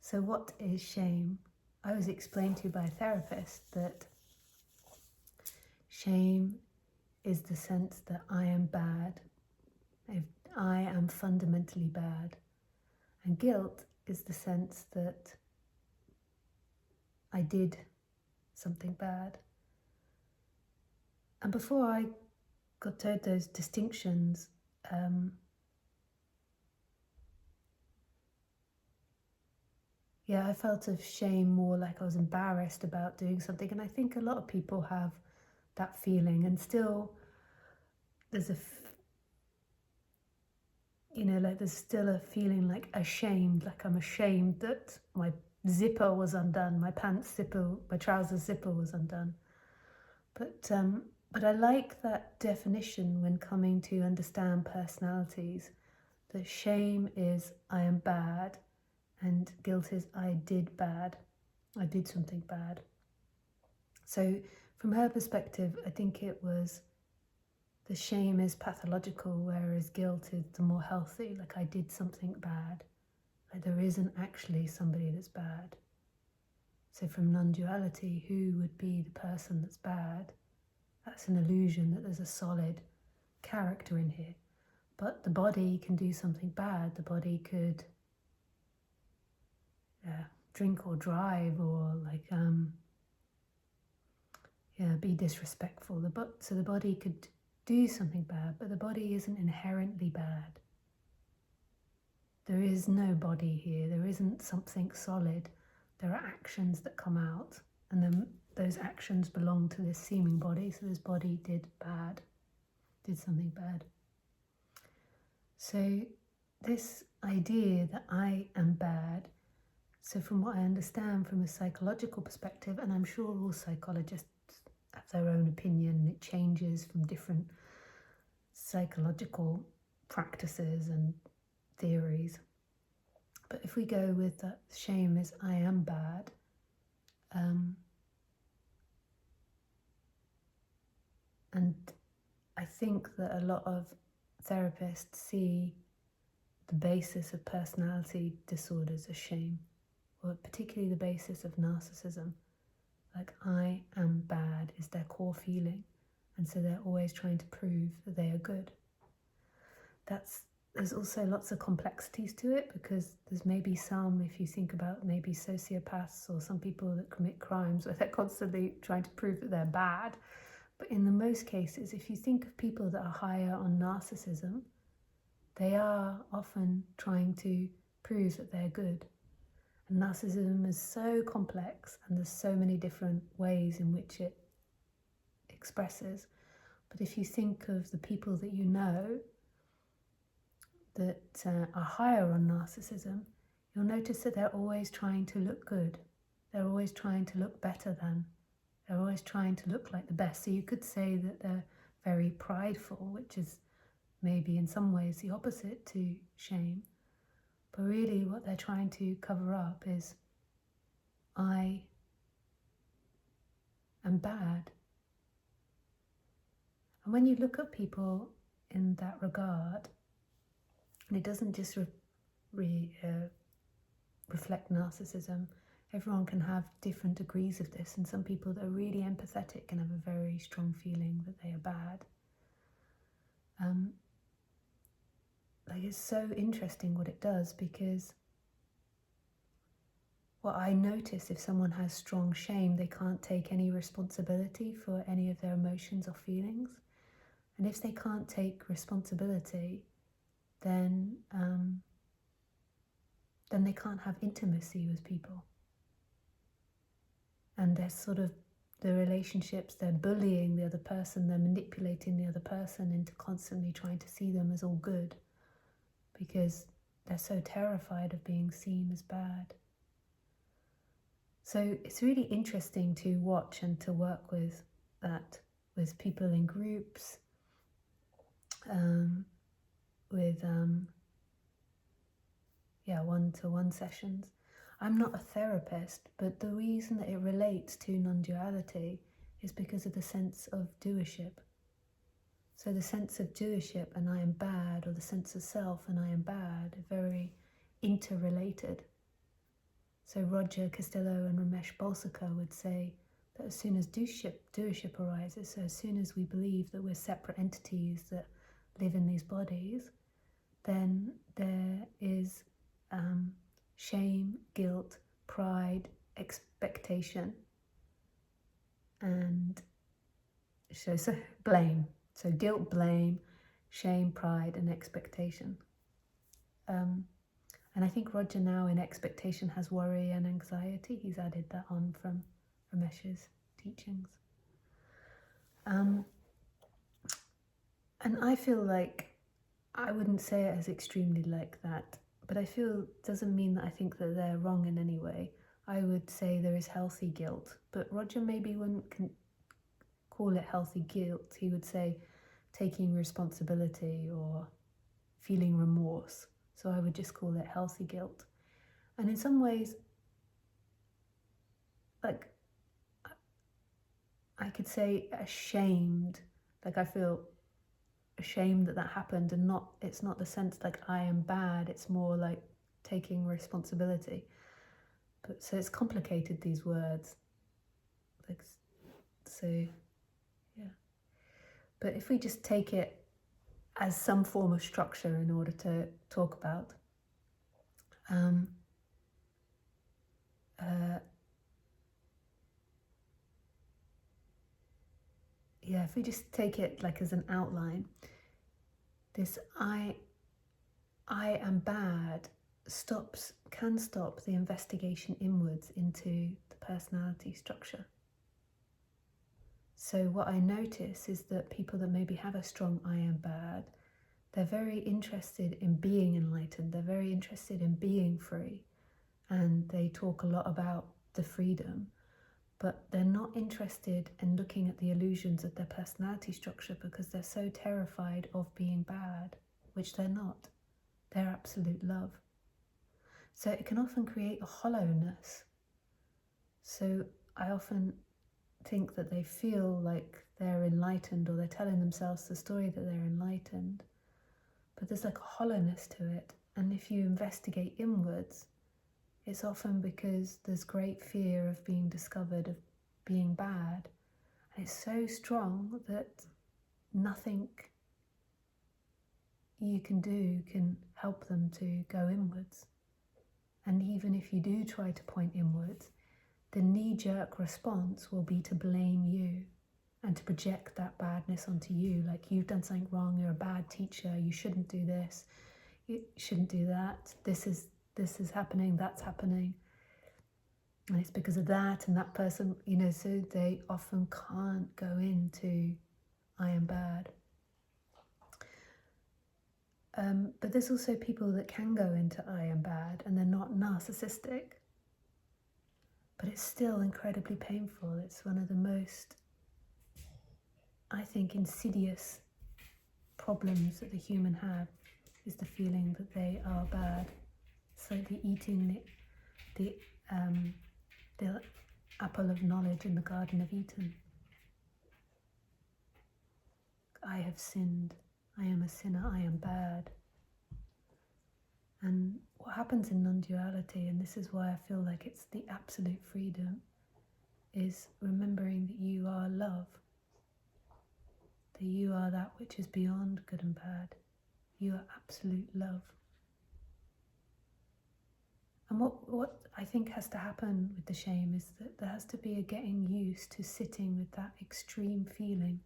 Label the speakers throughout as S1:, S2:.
S1: So what is shame? I was explained to by a therapist that shame is the sense that I am bad. I am fundamentally bad. And guilt is the sense that I did something bad. And before I got told those distinctions, I felt of shame more like I was embarrassed about doing something. And I think a lot of people have that feeling, and still there's there's still a feeling like ashamed, like I'm ashamed that my zipper was undone, my trousers zipper was undone. But I like that definition when coming to understand personalities, that shame is I am bad, and guilt is I did bad, I did something bad. So from her perspective, I think it was the shame is pathological, whereas guilt is the more healthy, like I did something bad, like there isn't actually somebody that's bad. So from non-duality, who would be the person that's bad? That's an illusion that there's a solid character in here. But the body can do something bad. The body could drink or drive or be disrespectful. So the body could do something bad, but the body isn't inherently bad. There is no body here. There isn't something solid. There are actions that come out, and then those actions belong to this seeming body. So this body did something bad. So this idea that I am bad, so from what I understand from a psychological perspective, and I'm sure all psychologists have their own opinion, it changes from different psychological practices and theories. But if we go with that shame is I am bad, and I think that a lot of therapists see the basis of personality disorders as shame, or particularly the basis of narcissism. Like I am bad is their core feeling, and so they're always trying to prove that they are good. There's also lots of complexities to it, because there's maybe some, if you think about maybe sociopaths or some people that commit crimes where they're constantly trying to prove that they're bad. But in the most cases, if you think of people that are higher on narcissism, they are often trying to prove that they're good. And narcissism is so complex, and there's so many different ways in which it expresses. But if you think of the people that you know that are higher on narcissism, you'll notice that they're always trying to look good. They're always trying to look better than. They're always trying to look like the best. So you could say that they're very prideful, which is maybe in some ways the opposite to shame. But really what they're trying to cover up is I am bad. And when you look at people in that regard, and it doesn't just reflect narcissism, everyone can have different degrees of this, and some people that are really empathetic can have a very strong feeling that they are bad. It's so interesting what it does, because what I notice, if someone has strong shame, they can't take any responsibility for any of their emotions or feelings. And if they can't take responsibility, then they can't have intimacy with people. And they're sort of the relationships, they're bullying the other person, they're manipulating the other person into constantly trying to see them as all good, because they're so terrified of being seen as bad. So it's really interesting to watch and to work with that, with people in groups, with one-to-one sessions. I'm not a therapist, but the reason that it relates to non-duality is because of the sense of doership. So the sense of doership and I am bad, or the sense of self and I am bad, are very interrelated. So Roger Castillo and Ramesh Balsekar would say that as soon as doership arises, so as soon as we believe that we're separate entities that live in these bodies, then there is shame, guilt, pride, expectation, and so blame. So guilt, blame, shame, pride, and expectation. And I think Roger now in expectation has worry and anxiety. He's added that on from Ramesh's teachings. And I feel like I wouldn't say it as extremely like that, but I feel it doesn't mean that I think that they're wrong in any way. I would say there is healthy guilt, but Roger maybe wouldn't call it healthy guilt. He would say taking responsibility or feeling remorse. So I would just call it healthy guilt. And in some ways, like, I could say ashamed, like I feel ashamed that happened, and it's not the sense like I am bad, it's more like taking responsibility. But so it's complicated, these words. Like, so, yeah. But if we just take it as some form of structure in order to talk about, if we just take it like as an outline, this I am bad can stop the investigation inwards into the personality structure. So what I notice is that people that maybe have a strong I am bad, they're very interested in being enlightened, they're very interested in being free, and they talk a lot about the freedom, but they're not interested in looking at the illusions of their personality structure because they're so terrified of being bad, which they're not. They're absolute love. So it can often create a hollowness. So I often think that they feel like they're enlightened, or they're telling themselves the story that they're enlightened, but there's like a hollowness to it. And if you investigate inwards, it's often because there's great fear of being discovered, of being bad. And it's so strong that nothing you can do can help them to go inwards. And even if you do try to point inwards, the knee-jerk response will be to blame you and to project that badness onto you, like you've done something wrong, you're a bad teacher, you shouldn't do this, you shouldn't do that, this is happening, that's happening, and it's because of that and that person, so they often can't go into I am bad. But there's also people that can go into I am bad and they're not narcissistic, but it's still incredibly painful. It's one of the most, I think, insidious problems that the human have, is the feeling that they are bad. It's like the eating the apple of knowledge in the Garden of Eden. I have sinned, I am a sinner, I am bad. And what happens in non-duality, and this is why I feel like it's the absolute freedom, is remembering that you are love, that you are that which is beyond good and bad. You are absolute love. And what I think has to happen with the shame is that there has to be a getting used to sitting with that extreme feeling.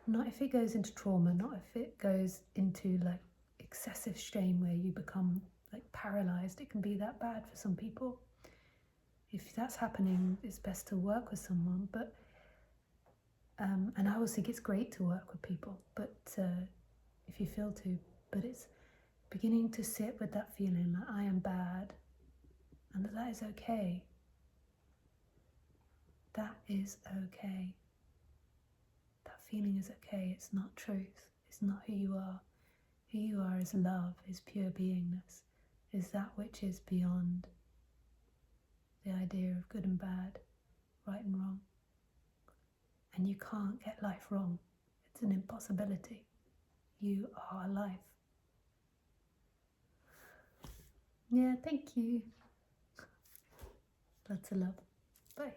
S1: Not if it goes into trauma, not if it goes into like excessive shame where you become like paralyzed. It can be that bad for some people. If that's happening, it's best to work with someone. But and I always think it's great to work with people, but if you feel to, but it's beginning to sit with that feeling that I am bad, and that is okay. That is okay. That feeling is okay. It's not truth. It's not who you are. Who you are is love, is pure beingness, is that which is beyond the idea of good and bad, right and wrong. And you can't get life wrong. It's an impossibility. You are life. Yeah, thank you. Lots of love. Bye.